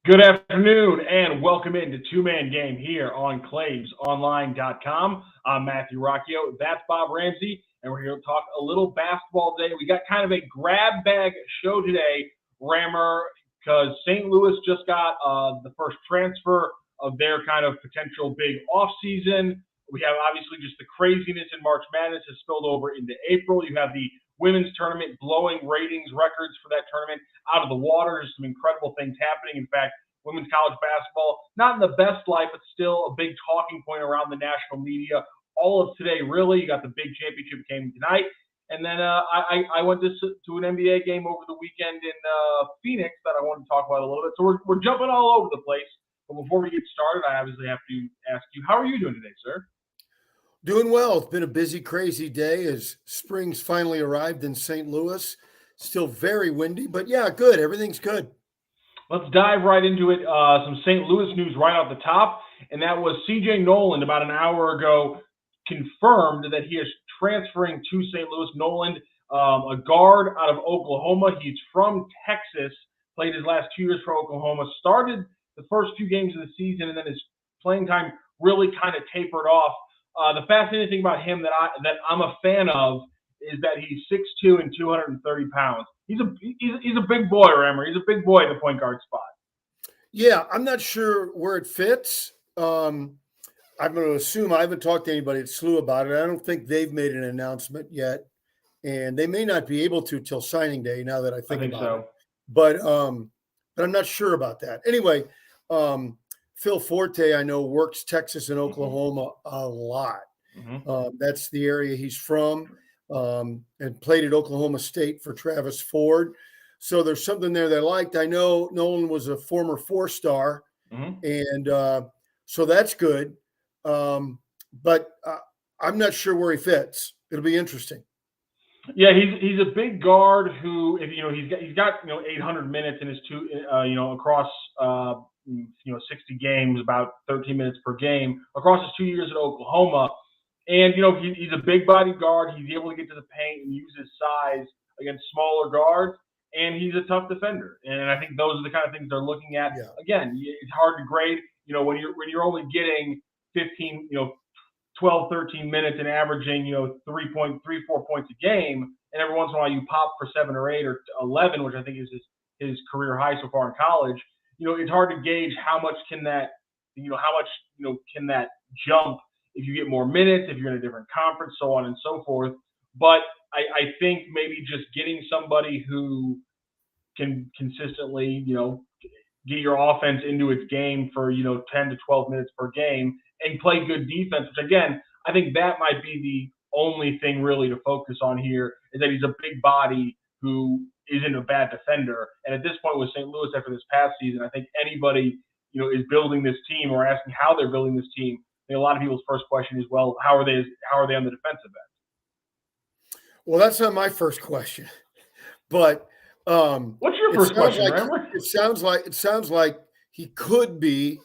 Good afternoon and welcome into Two-Man Game here on ClavesOnline.com. I'm Matthew Roccio. That's Bob Ramsey, and we're here to talk a little basketball today. We got kind of a grab bag show today, Rammer, because St. Louis just got the first transfer of their kind of potential big offseason. We have obviously just the craziness in March Madness has spilled over into April. You have the women's tournament blowing ratings records for that tournament out of the water. There's some incredible things happening. In fact, women's college basketball, not in the best light, but still a big talking point around the national media. All of today, really. You got the big championship game tonight. And then I went to an NBA game over the weekend in Phoenix that I wanted to talk about a little bit. So we're jumping all over the place. But before we get started, I obviously have to ask you, how are you doing today, sir? Doing well. It's been a busy, crazy day as spring's finally arrived in St. Louis. Still very windy, but yeah, good. Everything's good. Let's dive right into it. Some St. Louis news right off the top, and that was C.J. Noland about an hour ago confirmed that he is transferring to St. Louis. Noland, a guard out of Oklahoma. He's from Texas, played his last 2 years for Oklahoma, started the first few games of the season, and then his playing time really kind of tapered off. The fascinating thing about him that I'm a fan of is that he's 6'2" and 230 pounds. He's a big boy, Rammer. He's a big boy at the point guard spot. Yeah, I'm not sure where it fits. I'm going to assume I haven't talked to anybody at SLU about it. I don't think they've made an announcement yet, and they may not be able to till signing day. Now that I think about so. it, but I'm not sure about that. Anyway, Phil Forte, I know, works Texas and Oklahoma a lot. That's the area he's from, and played at Oklahoma State for Travis Ford. So there's something there that I liked. I know Nolan was a former four-star, and so that's good. But I'm not sure where he fits. It'll be interesting. Yeah, he's a big guard who, if he's got 800 minutes in his across 60 games, about 13 minutes per game across his 2 years at Oklahoma. And, he's a big-bodied guard. He's able to get to the paint and use his size against smaller guards, and he's a tough defender. And I think those are the kind of things they're looking at. Yeah. Again, it's hard to grade. When you're only getting 15, 12, 13 minutes and averaging, 3.3, 4 points a game, and every once in a while you pop for 7 or 8 or 11, which I think is his career high so far in college. It's hard to gauge how much can that jump if you get more minutes, if you're in a different conference, so on and so forth. But I think maybe just getting somebody who can consistently, get your offense into its game for, 10 to 12 minutes per game and play good defense, which, again, I think that might be the only thing really to focus on here, is that he's a big body who isn't a bad defender. And at this point with St. Louis after this past season, I think anybody, is building this team or asking how they're building this team, I think a lot of people's first question is, well, how are they on the defensive end? Well, that's not my first question, but what's your first question? It sounds like he could be,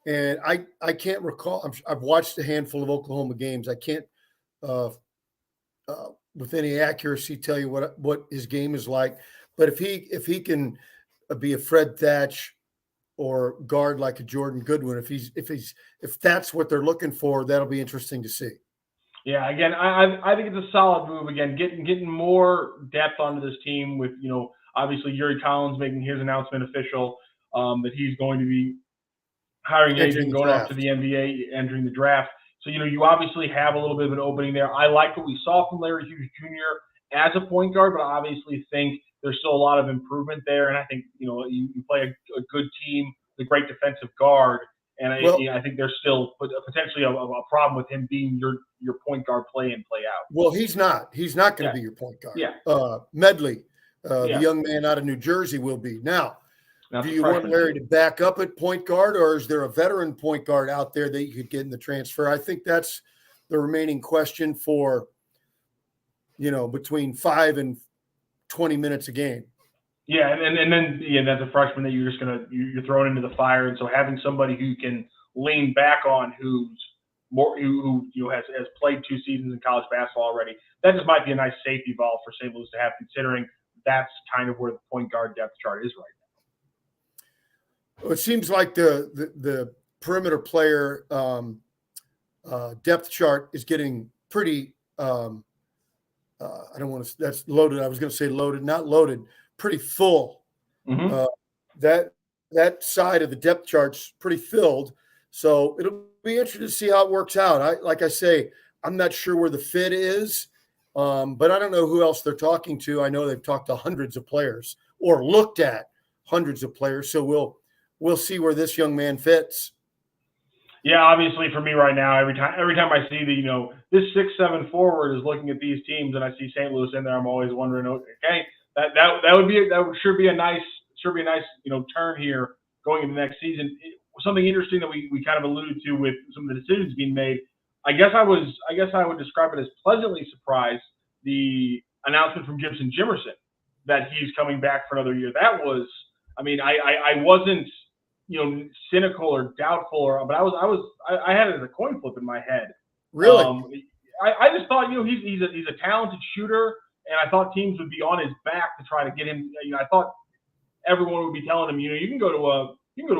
and I can't recall. I've watched a handful of Oklahoma games. I can't, with any accuracy, tell you what his game is like. But if he can be a Fred Thatch or guard like a Jordan Goodwin, if that's what they're looking for, that'll be interesting to see. Yeah, again, I think it's a solid move. Again, getting more depth onto this team with, obviously Yuri Collins making his announcement official that he's going to be hiring an agent, going off to the NBA, entering the draft. So, you obviously have a little bit of an opening there. I like what we saw from Larry Hughes Jr. as a point guard, but I obviously think there's still a lot of improvement there. And I think, you play a good team, the great defensive guard. And I think there's still potentially a problem with him being your point guard play in, play out. Well, he's not. He's not going to be your point guard. Yeah. Medley, the young man out of New Jersey, will be. Now, do you want Larry to back up at point guard, or is there a veteran point guard out there that you could get in the transfer? I think that's the remaining question for, between 5 and 20 minutes a game. Yeah, and then that's a freshman that you're throwing into the fire, and so having somebody who can lean back on, who has played 2 seasons in college basketball already, that just might be a nice safety valve for St. Louis to have, considering that's kind of where the point guard depth chart is right It seems like the perimeter player depth chart is getting pretty. I don't want to. That's loaded. I was going to say loaded, not loaded. Pretty full. Mm-hmm. That side of the depth chart's pretty filled. So it'll be interesting to see how it works out. Like I say, I'm not sure where the fit is, but I don't know who else they're talking to. I know they've talked to hundreds of players or looked at hundreds of players. So we'll see where this young man fits. Yeah, obviously for me right now, every time I see this 6'7" forward is looking at these teams and I see St. Louis in there, I'm always wondering, okay, that should be a nice turn here going into next season. Something interesting that we kind of alluded to with some of the decisions being made. I guess I would describe it as pleasantly surprised, the announcement from Gibson Jimerson that he's coming back for another year. That was, I wasn't cynical or doubtful, but I had it as a coin flip in my head. Really? I just thought, he's a talented shooter, and I thought teams would be on his back to try to get him. I thought everyone would be telling him, you can go to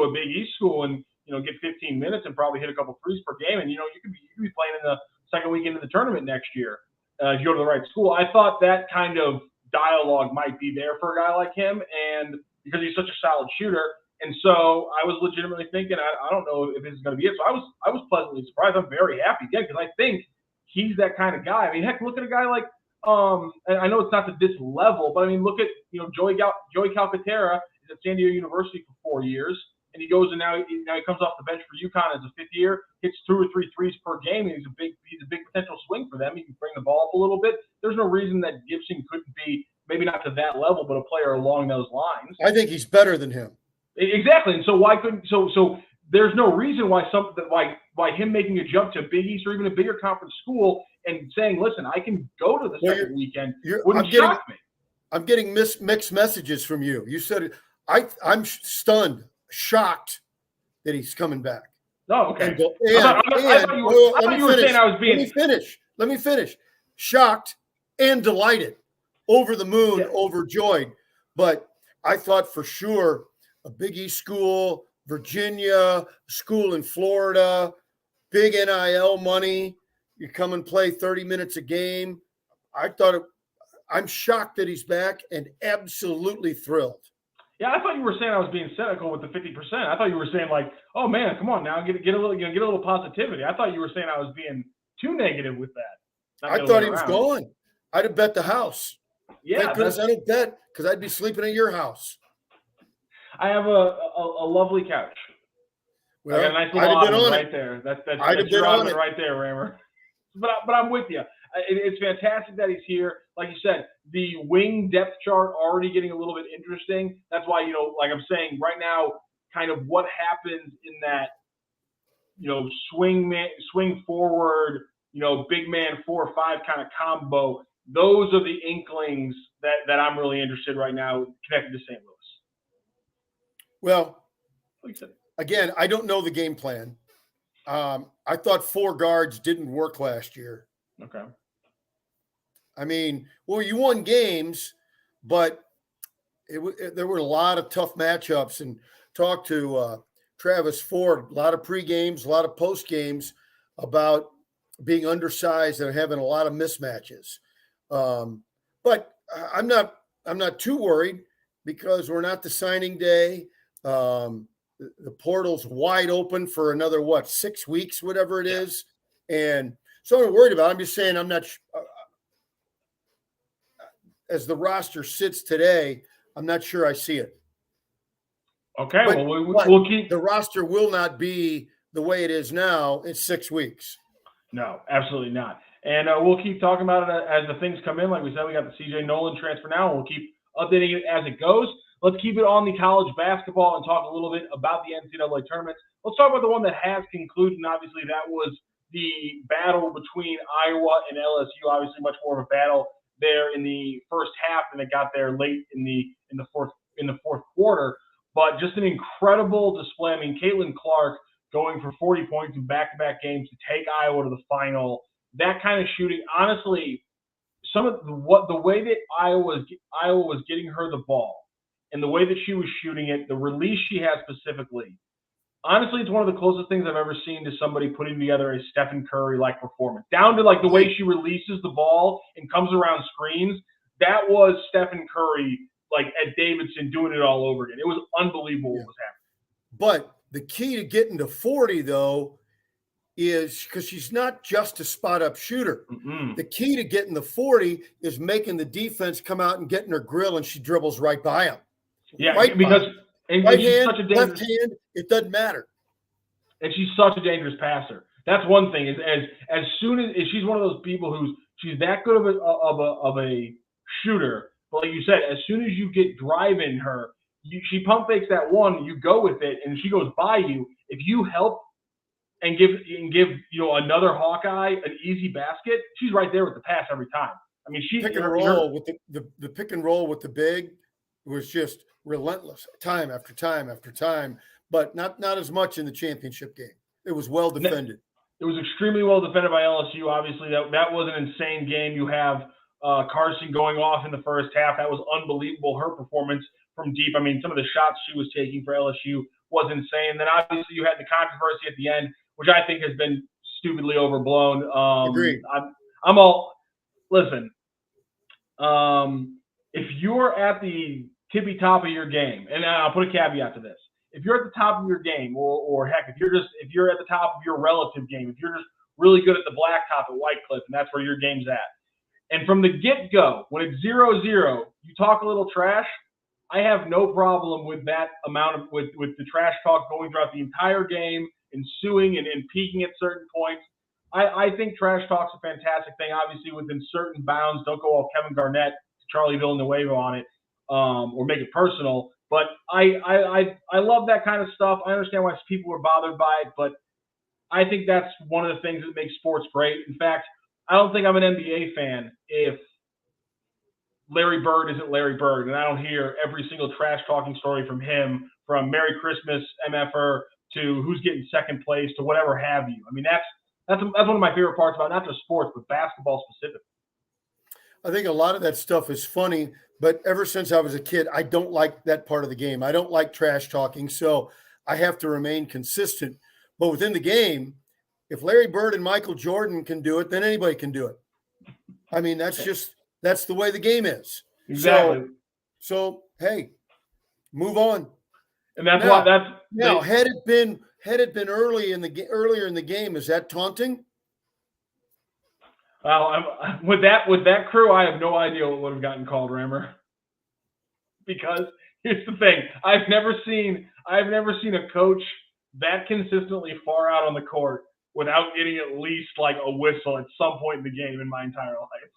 a Big East school and get 15 minutes and probably hit a couple threes per game, and you could be playing in the second weekend of the tournament next year if you go to the right school. I thought that kind of dialogue might be there for a guy like him, and because he's such a solid shooter. And so I was legitimately thinking, I don't know if this is going to be it. So I was pleasantly surprised. I'm very happy again because I think he's that kind of guy. Heck, look at a guy like and I know it's not to this level, but look at Joey Calcaterra is at San Diego University for 4 years, and he goes and now he comes off the bench for UConn as a fifth year, hits 2 or 3 threes per game, and he's a big potential swing for them. He can bring the ball up a little bit. There's no reason that Gibson couldn't be, maybe not to that level, but a player along those lines. I think he's better than him. Exactly, and so why couldn't so there's no reason why why him making a jump to Big East or even a bigger conference school and saying, listen, I can go to the second weekend wouldn't shock me. I'm getting mixed messages from you. You said I'm stunned, shocked that he's coming back. Oh, okay. I thought you were saying I was being. Let me finish. Shocked and delighted, over the moon, overjoyed. But I thought for sure a Big East school, Virginia, school in Florida, big NIL money. You come and play 30 minutes a game. I'm shocked that he's back and absolutely thrilled. Yeah, I thought you were saying I was being cynical with the 50%. I thought you were saying like, oh man, come on now, get a little positivity. I thought you were saying I was being too negative with that. I thought he was gone. I'd have bet the house. Yeah, thank goodness I didn't bet because I'd be sleeping at your house. I have a lovely couch. Well, I got a nice little ottoman right there. That's your ottoman right there, Raymer. But I'm with you. It's fantastic that he's here. Like you said, the wing depth chart already getting a little bit interesting. That's why, like I'm saying right now, kind of what happens in that, swing forward, big man 4 or 5 kind of combo. Those are the inklings that I'm really interested right now connected to St. Louis. Well, again, I don't know the game plan. I thought 4 guards didn't work last year. Okay. You won games, but there were a lot of tough matchups. And talked to Travis Ford, a lot of pre-games, a lot of post-games about being undersized and having a lot of mismatches. But I'm not too worried because we're not the signing day. The portal's wide open for another 6 weeks, whatever it is, and so I'm not worried about it. I'm just saying I'm not. As the roster sits today, I'm not sure I see it. Okay, we'll keep. The roster will not be the way it is now in 6 weeks. No, absolutely not. And we'll keep talking about it as the things come in. Like we said, we got the CJ Nolan transfer now, and we'll keep updating it as it goes. Let's keep it on the college basketball and talk a little bit about the NCAA tournaments. Let's talk about the one that has concluded, and obviously that was the battle between Iowa and LSU. Obviously, much more of a battle there in the first half than it got there late in the fourth quarter. But just an incredible display. Caitlin Clark going for 40 points in back-to-back games to take Iowa to the final. That kind of shooting, honestly, some of the way that Iowa was getting her the ball and the way that she was shooting it, the release she has specifically, honestly, it's one of the closest things I've ever seen to somebody putting together a Stephen Curry-like performance. Down to like the way she releases the ball and comes around screens, that was Stephen Curry like at Davidson doing it all over again. It was unbelievable what was happening. But the key to getting to 40, though, is because she's not just a spot-up shooter. The key to getting the 40 is making the defense come out and getting her grill, and she dribbles right by them. Yeah, because right hand, left hand, it doesn't matter. And she's such a dangerous passer. That's one thing. Is as soon as she's one of those people she's that good of a shooter, but like you said, as soon as you get driving her, she pump fakes that one, you go with it, and she goes by you. If you help and give another Hawkeye an easy basket, she's right there with the pass every time. I mean, she pick and roll with the pick and roll with the big was just relentless, time after time after time, but not as much in the championship game. It was well defended. It was extremely well defended by LSU. Obviously, that was an insane game. You have Carson going off in the first half. That was unbelievable. Her performance from deep. I mean, some of the shots she was taking for LSU was insane. Then obviously you had the controversy at the end, which I think has been stupidly overblown. Agreed. I'm all listen. If you're at the tippy top of your game, and I'll put a caveat to this: if you're at the top of your game, or heck, if you're at the top of your relative game, if you're just really good at the blacktop at White Cliff, and that's where your game's at, and from the get-go, when it's 0-0, you talk a little trash. I have no problem with that amount of with the trash talk going throughout the entire game, ensuing and peaking at certain points. I think trash talk's a fantastic thing, obviously within certain bounds. Don't go all Kevin Garnett, Charlie Villanueva on it, or make it personal. But I love that kind of stuff. I understand why people were bothered by it, but I think that's one of the things that makes sports great. In fact, I don't think I'm an NBA fan if Larry Bird isn't Larry Bird, and I don't hear every single trash talking story from him, from Merry Christmas, MFR, to who's getting second place, to whatever have you. I mean, that's one of my favorite parts about not just sports, but basketball specifically. I think a lot of that stuff is funny, but ever since I was a kid, I don't like that part of the game. I don't like trash talking, so I have to remain consistent. But within the game, if Larry Bird and Michael Jordan can do it, then anybody can do it. I mean, that's the way the game is. Exactly. So hey, move on. And that's why had it been earlier in the game, is that taunting? Well, with that crew, I have no idea what would have gotten called, Rammer. Because here's the thing: I've never seen a coach that consistently far out on the court without getting at least like a whistle at some point in the game in my entire life.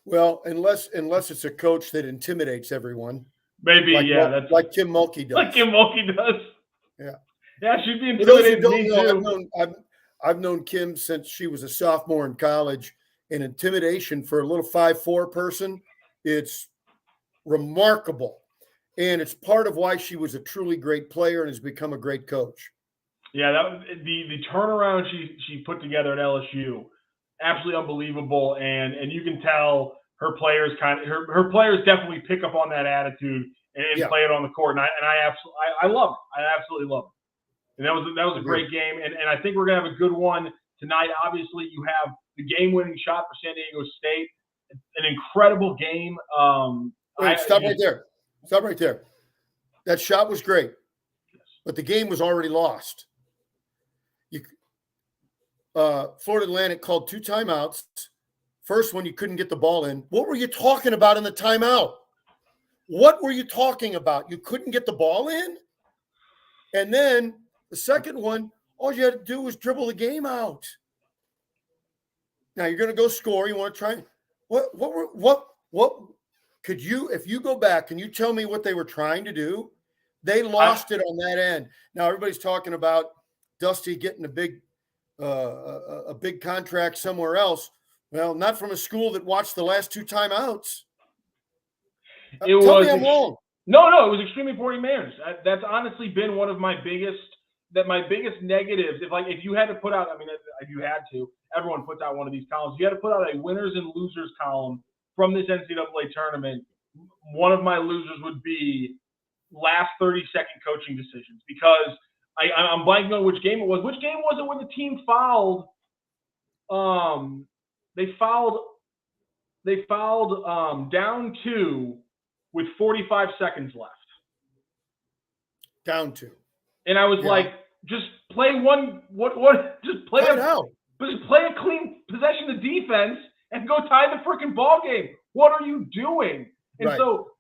Well, unless it's a coach that intimidates everyone. Maybe, that's like Kim Mulkey does. Like Kim Mulkey does. Yeah. Yeah, she'd be intimidating me too. I've known Kim since she was a sophomore in college, and intimidation for a little 5'4" person, it's remarkable. And it's part of why she was a truly great player and has become a great coach. Yeah, that was the turnaround she put together at LSU, absolutely unbelievable. And you can tell her players her players definitely pick up on that attitude and play it on the court. And I love it. I absolutely love it. And that was a great game. And I think we're gonna have a good one tonight. Obviously, you have the game-winning shot for San Diego State. An incredible game. Stop right there. That shot was great, but the game was already lost. Florida Atlantic called 2 timeouts. First one, you couldn't get the ball in. What were you talking about in the timeout? What were you talking about? You couldn't get the ball in? And then the second one, all you had to do was dribble the game out. Now you're going to go score. You want to try. What could you, if you go back and you tell me what they were trying to do, they lost it on that end. Now everybody's talking about Dusty getting a big contract somewhere else. Well, not from a school that watched the last 2 timeouts. Tell me I'm wrong. No, it was extremely poor manners. That's honestly been one of my biggest negatives. If you had to put out, I mean, if you had to, everyone puts out one of these columns. You had to put out a winners and losers column from this NCAA tournament. One of my losers would be last 30-second coaching decisions because I'm blanking on which game it was. Which game was it when the team fouled? They fouled down 2 with 45 seconds left. Down 2. And I was like, just play one. Just play a clean possession of defense and go tie the freaking ball game. What are you doing? And so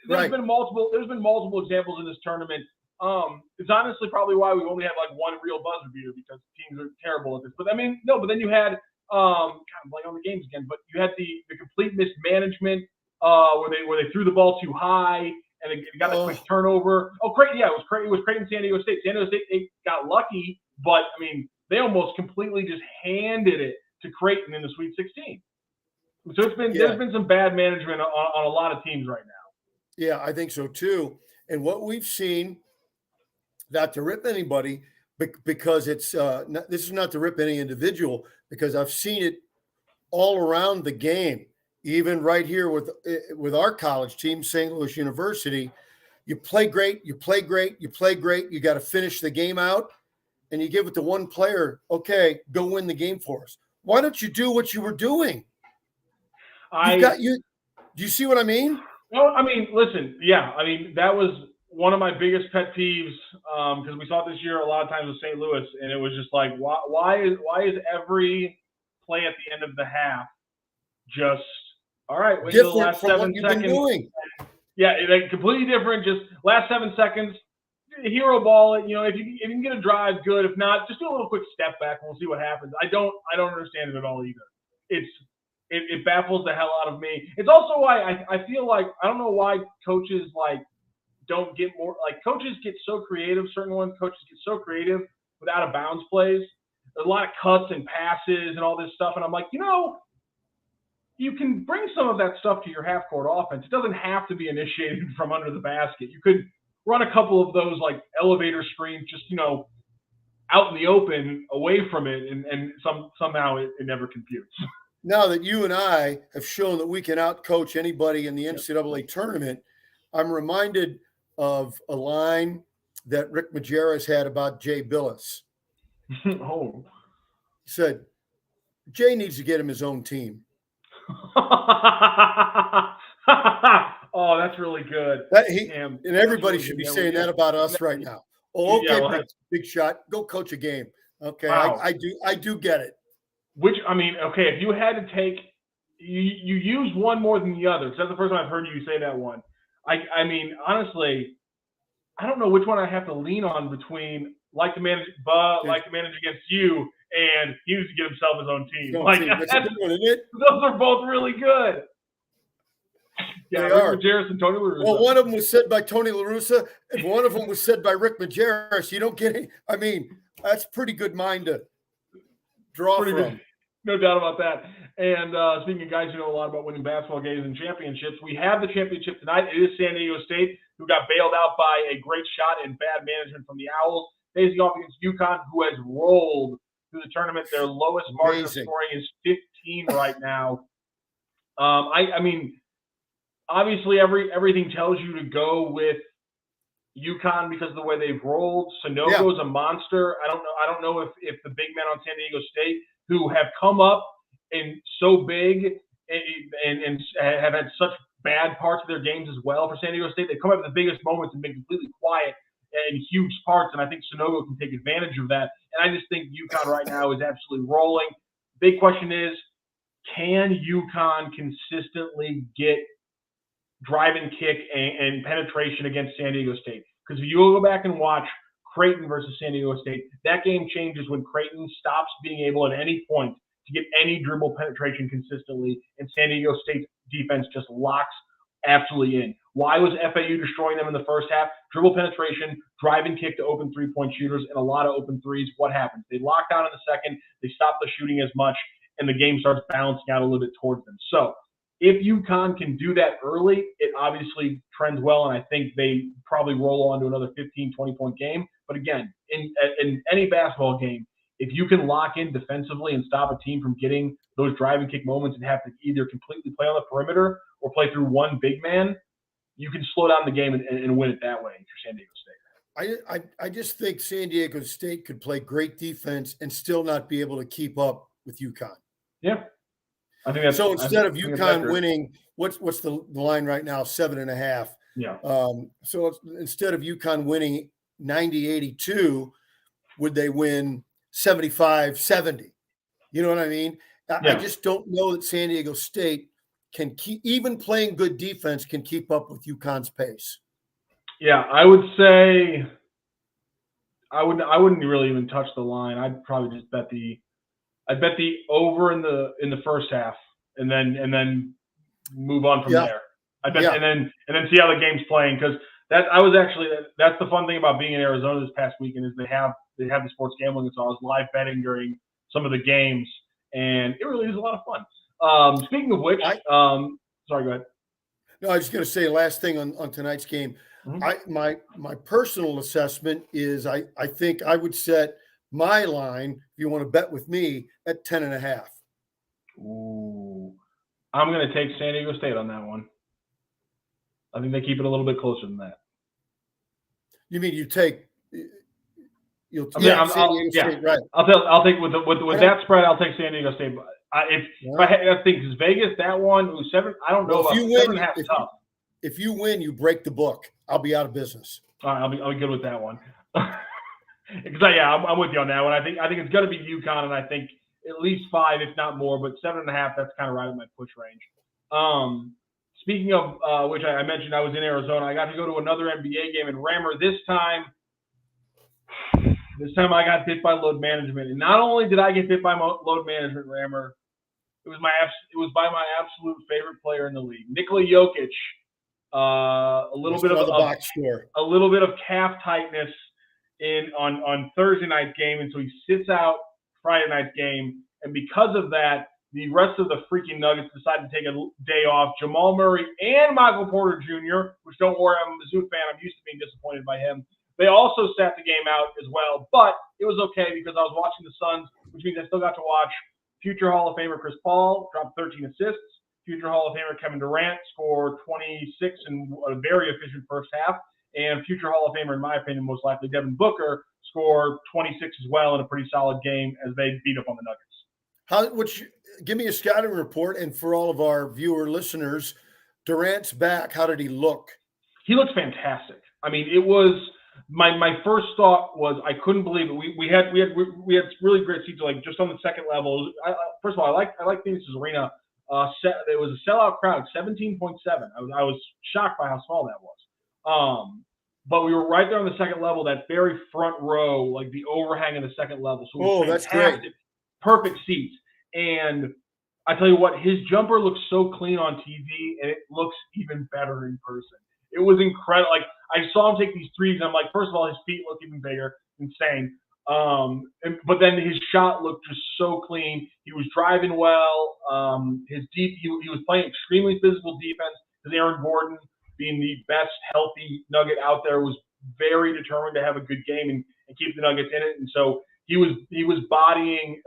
there's been multiple examples in this tournament. It's honestly probably why we only had like one real buzzer beater because teams are terrible at this. But I mean, no. But then you had kind of blank on the games again. But you had the complete mismanagement where they threw the ball too high and they got a quick turnover. Oh, Creighton, it was Creighton, San Diego State. San Diego State, they got lucky, but I mean, they almost completely just handed it to Creighton in the Sweet 16. So there's been some bad management on a lot of teams right now. Yeah, I think so too. And what we've seen, not to rip anybody, because it's this is not to rip any individual, because I've seen it all around the game, even right here with our college team, St. Louis University. You play great, you got to finish the game out, and you give it to one player. Okay, go win the game for us. Why don't you do what you were doing? Do you see what I mean? No, I mean, listen, I mean, that was one of my biggest pet peeves because we saw it this year a lot of times with St. Louis, and it was just like, why is every play at the end of the half just all right? Wait till the last 7 seconds. Doing. Yeah, like completely different. Just last 7 seconds, hero ball it. You know, if you can get a drive, good. If not, just do a little quick step back, and we'll see what happens. I don't understand it at all either. It baffles the hell out of me. It's also why I feel like I don't know why coaches like don't get more like coaches get so creative. Certain coaches get so creative with out of bounds plays. There's a lot of cuts and passes and all this stuff, and I'm like, you can bring some of that stuff to your half court offense. It doesn't have to be initiated from under the basket. You could run a couple of those like elevator screens, just out in the open, away from it, and somehow it never computes. Now that you and I have shown that we can outcoach anybody in the NCAA tournament, I'm reminded of a line that Rick Majerus had about Jay Billis. Oh. He said, Jay needs to get him his own team. Oh, that's really good. And everybody should be saying that about us right now. Oh, okay, big shot. Go coach a game. Okay, wow. I do get it. Which, I mean, okay, if you had to take you use one more than the other, because that's the first time I've heard you say that one. I mean, honestly, I don't know which one I have to lean on between like to manage against you and he needs to get himself his own team. That's a good one, isn't it? Those are both really good. Yeah, Rick Majerus and Tony La Russa. Well, one of them was said by Tony La Russa, and one of them was said by Rick Majerus. You don't get any. I mean, that's pretty good mind to draw from. Good. No doubt about that. And speaking of guys who know a lot about winning basketball games and championships, we have the championship tonight. It is San Diego State, who got bailed out by a great shot and bad management from the Owls. Facing off against UConn, who has rolled through the tournament. Their lowest margin of scoring is 15 right now. I mean, obviously everything tells you to go with UConn because of the way they've rolled. Sanogo's a monster. I don't know if the big men on San Diego State who have come up and so big and have had such bad parts of their games as well for San Diego State. They come up at the biggest moments and been completely quiet in huge parts, and I think Sanogo can take advantage of that. And I just think UConn right now is absolutely rolling. Big question is, can UConn consistently get drive and kick and penetration against San Diego State? Because if you go back and watch Creighton versus San Diego State, that game changes when Creighton stops being able at any point to get any dribble penetration consistently, and San Diego State's defense just locks absolutely in. Why was FAU destroying them in the first half? Dribble penetration, drive and kick to open three-point shooters, and a lot of open threes. What happens? They lock down in the second, they stop the shooting as much, and the game starts balancing out a little bit towards them. So if UConn can do that early, it obviously trends well, and I think they probably roll on to another 15, 20-point game. But again, in any basketball game, if you can lock in defensively and stop a team from getting those drive and kick moments and have to either completely play on the perimeter or play through one big man, you can slow down the game and win it that way for San Diego State. I just think San Diego State could play great defense and still not be able to keep up with UConn. Yeah. I think that's so. Instead of UConn winning, what's the line right now? 7.5. Yeah. So instead of UConn winning 90-82, would they win 75-70? You know what I mean? I just don't know that San Diego State can keep, even playing good defense, can keep up with UConn's pace. Yeah, I would say I wouldn't really even touch the line. I'd probably just bet the over in the first half and then move on from there. I bet and then see how the game's playing, because that's the fun thing about being in Arizona this past weekend is they have the sports gambling, and so I was live betting during some of the games, and it really is a lot of fun. Speaking of which, sorry, go ahead. No, I was just going to say, last thing on tonight's game. Mm-hmm. My personal assessment is I think I would set my line, if you want to bet with me, at 10.5. Ooh, I'm going to take San Diego State on that one. I think they keep it a little bit closer than that. You mean San Diego State, right? I'll take with that spread. I'll take San Diego State. I think Vegas, that one was 7. I don't know about 7.5. Tough. If you win, you break the book. I'll be out of business. All right, I'll be good with that one. Because I'm with you on that one. I think it's going to be UConn, and I think at least 5, if not more. But 7.5, that's kind of right in my push range. Speaking of which, I mentioned I was in Arizona. I got to go to another NBA game in Rammer. This time I got bit by load management, and not only did I get bit by load management, Rammer, it was by my absolute favorite player in the league, Nikola Jokic. A little bit of calf tightness on Thursday night's game, and so he sits out Friday night's game. And because of that, the rest of the freaking Nuggets decided to take a day off. Jamal Murray and Michael Porter Jr., which, don't worry, I'm a Mizzou fan. I'm used to being disappointed by him. They also sat the game out as well, but it was okay because I was watching the Suns, which means I still got to watch future Hall of Famer Chris Paul drop 13 assists. Future Hall of Famer Kevin Durant scored 26 in a very efficient first half. And future Hall of Famer, in my opinion, most likely Devin Booker, scored 26 as well in a pretty solid game as they beat up on the Nuggets. Give me a scouting report, and for all of our viewer listeners, Durant's back. How did he look? He looked fantastic. I mean, it was my first thought was I couldn't believe it. We had really great seats, like just on the second level. First of all, I like Phoenix's arena. It was a sellout crowd, 17.7. I was shocked by how small that was. But we were right there on the second level, that very front row, like the overhang of the second level. So that's great. Perfect seats. And I tell you what, his jumper looks so clean on TV, and it looks even better in person. It was incredible. Like, I saw him take these threes, and I'm like, first of all, his feet look even bigger. Insane. But then his shot looked just so clean. He was driving well. He was playing extremely physical defense, because Aaron Gordon, being the best healthy Nugget out there, was very determined to have a good game and keep the Nuggets in it. And so he was bodying,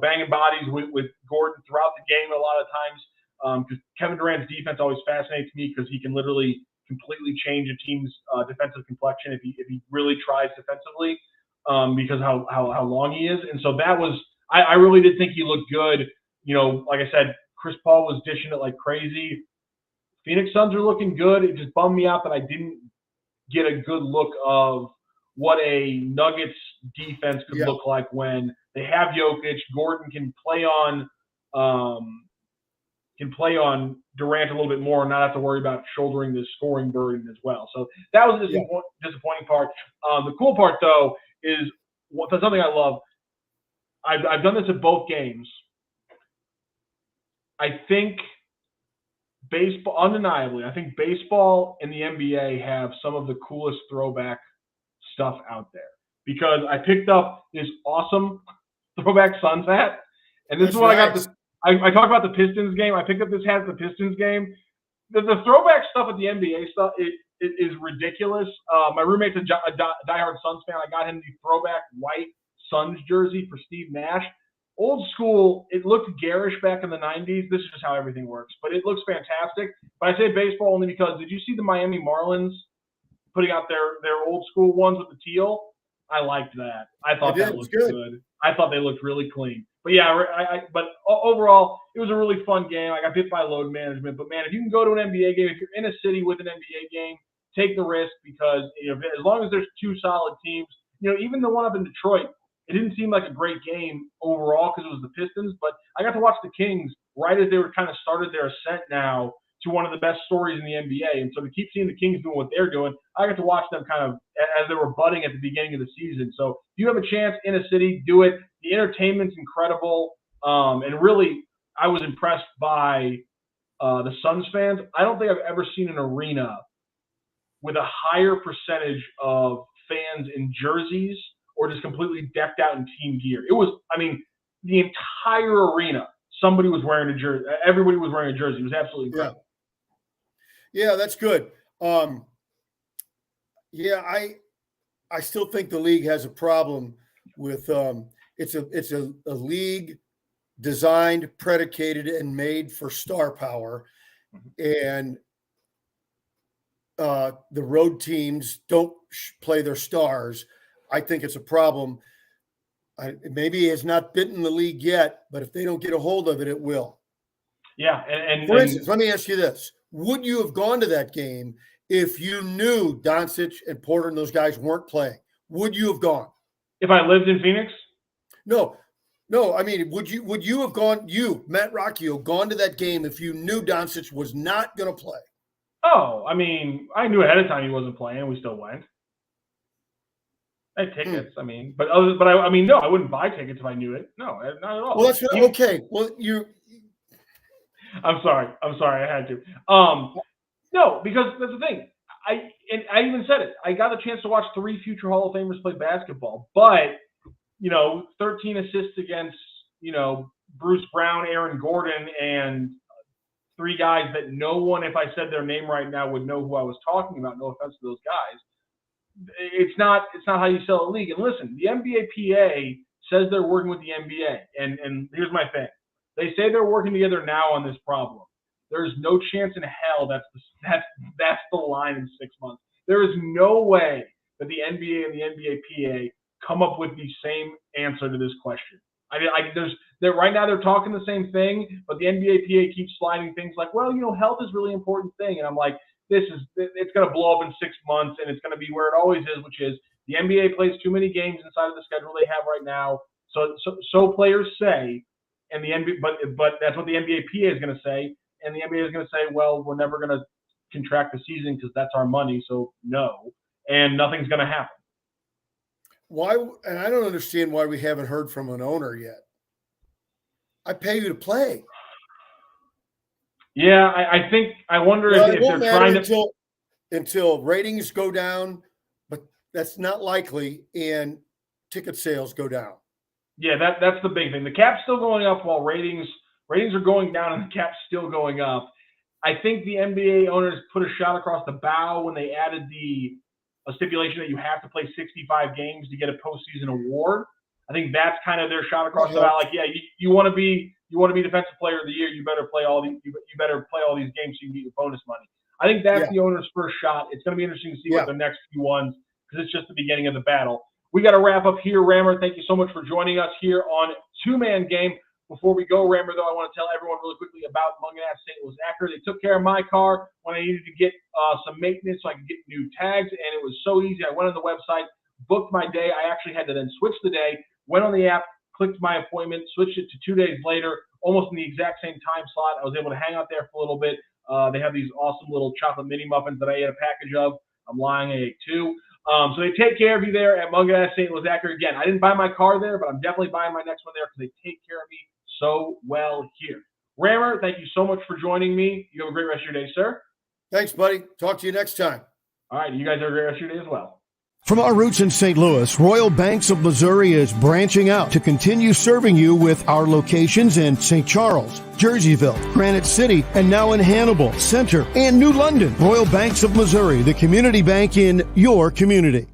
banging bodies with Gordon throughout the game a lot of times. Because Kevin Durant's defense always fascinates me, because he can literally completely change a team's defensive complexion if he really tries defensively. Because how long he is. And so that was, I really did think he looked good. Like I said, Chris Paul was dishing it like crazy. Phoenix Suns are looking good. It just bummed me out that I didn't get a good look of what a Nuggets defense could look like when they have Jokic. Gordon can play on Durant a little bit more and not have to worry about shouldering the scoring burden as well. So that was the disappointing part. The cool part, though, is something I love. I've done this at both games. I think baseball, undeniably, I think baseball and the NBA have some of the coolest throwback stuff out there, because I picked up this awesome throwback Suns hat, and this is what nice. I talked about the Pistons game. I picked up this hat at the Pistons game. The throwback stuff at the NBA stuff is ridiculous. My roommate's a diehard Suns fan. I got him the throwback white Suns jersey for Steve Nash. old school, it looked garish back in the 90s. This is just how everything works. But it looks fantastic. But I say baseball only because did you see the Miami Marlins putting out their old school ones with the teal? I liked that. I thought that looked good. I thought they looked really clean. But yeah, but overall, it was a really fun game. I got bit by load management. But man, if you can go to an NBA game, if you're in a city with an NBA game, take the risk because as long as there's two solid teams, even the one up in Detroit, it didn't seem like a great game overall because it was the Pistons. But I got to watch the Kings right as they were kind of started their ascent now to one of the best stories in the NBA. And so to keep seeing the Kings doing what they're doing, I got to watch them kind of as they were budding at the beginning of the season. So if you have a chance in a city, do it. The entertainment's incredible. And really, I was impressed by the Suns fans. I don't think I've ever seen an arena with a higher percentage of fans in jerseys or just completely decked out in team gear. It was, the entire arena, somebody was wearing a jersey. Everybody was wearing a jersey. It was absolutely incredible. Yeah, that's good. I still think the league has a problem with it's a league designed, predicated, and made for star power, and the road teams don't play their stars. I think it's a problem. Maybe it's not bitten the league yet, but if they don't get a hold of it, it will. Yeah, and for instance, let me ask you this. Would you have gone to that game if you knew Doncic and Porter and those guys weren't playing? Would you have gone? If I lived in Phoenix? No. Would you have gone, Matt Rocchio, gone to that game if you knew Doncic was not going to play? Oh, I knew ahead of time he wasn't playing. We still went. I had tickets. No, I wouldn't buy tickets if I knew it. No, not at all. Well, that's okay. Well, I'm sorry. I had to. No, because that's the thing. I even said it. I got a chance to watch 3 future Hall of Famers play basketball, but 13 assists against Bruce Brown, Aaron Gordon, and 3 guys that no one, if I said their name right now, would know who I was talking about. No offense to those guys. It's not how you sell a league. And listen, the NBA PA says they're working with the NBA, and here's my thing. They say they're working together now on this problem. There's no chance in hell that's the line in 6 months. There is no way that the NBA and the NBA PA come up with the same answer to this question. Right now they're talking the same thing, but the NBA PA keeps sliding things like, well, health is a really important thing, and I'm like, it's going to blow up in 6 months, and it's going to be where it always is, which is the NBA plays too many games inside of the schedule they have right now. So players say, and the NBA, but that's what the NBA PA is going to say, and the NBA is going to say, well, we're never going to contract the season because that's our money, so no, and nothing's going to happen. Why? And I don't understand why we haven't heard from an owner yet. I pay you to play. Yeah, I wonder if they're trying to until ratings go down, but that's not likely, and ticket sales go down. Yeah, that's the big thing. The cap's still going up while ratings are going down, and the cap's still going up. I think the NBA owners put a shot across the bow when they added a stipulation that you have to play 65 games to get a postseason award. I think that's kind of their shot across the bow. Like, yeah, you want to be defensive player of the year, you better play all these games so you can get your bonus money. I think that's the owner's first shot. It's going to be interesting to see what their next few ones, because it's just the beginning of the battle. We got to wrap up here, Rammer. Thank you so much for joining us here on Two-Man Game. Before we go, Rammer, though, I want to tell everyone really quickly about Munganast St. Louis Acura. They took care of my car when I needed to get some maintenance so I could get new tags, and it was so easy. I went on the website, booked my day. I actually had to then switch the day, went on the app, clicked my appointment, switched it to 2 days later, almost in the exact same time slot. I was able to hang out there for a little bit. They have these awesome little chocolate mini muffins that I ate a package of. I'm lying, I ate 2. So they take care of you there at Munganast St. Louis Acura. Again, I didn't buy my car there, but I'm definitely buying my next one there because they take care of me so well here. Rammer, thank you so much for joining me. You have a great rest of your day, sir. Thanks, buddy. Talk to you next time. All right, you guys have a great rest of your day as well. From our roots in St. Louis, Royal Banks of Missouri is branching out to continue serving you with our locations in St. Charles, Jerseyville, Granite City, and now in Hannibal, Center, and New London. Royal Banks of Missouri, the community bank in your community.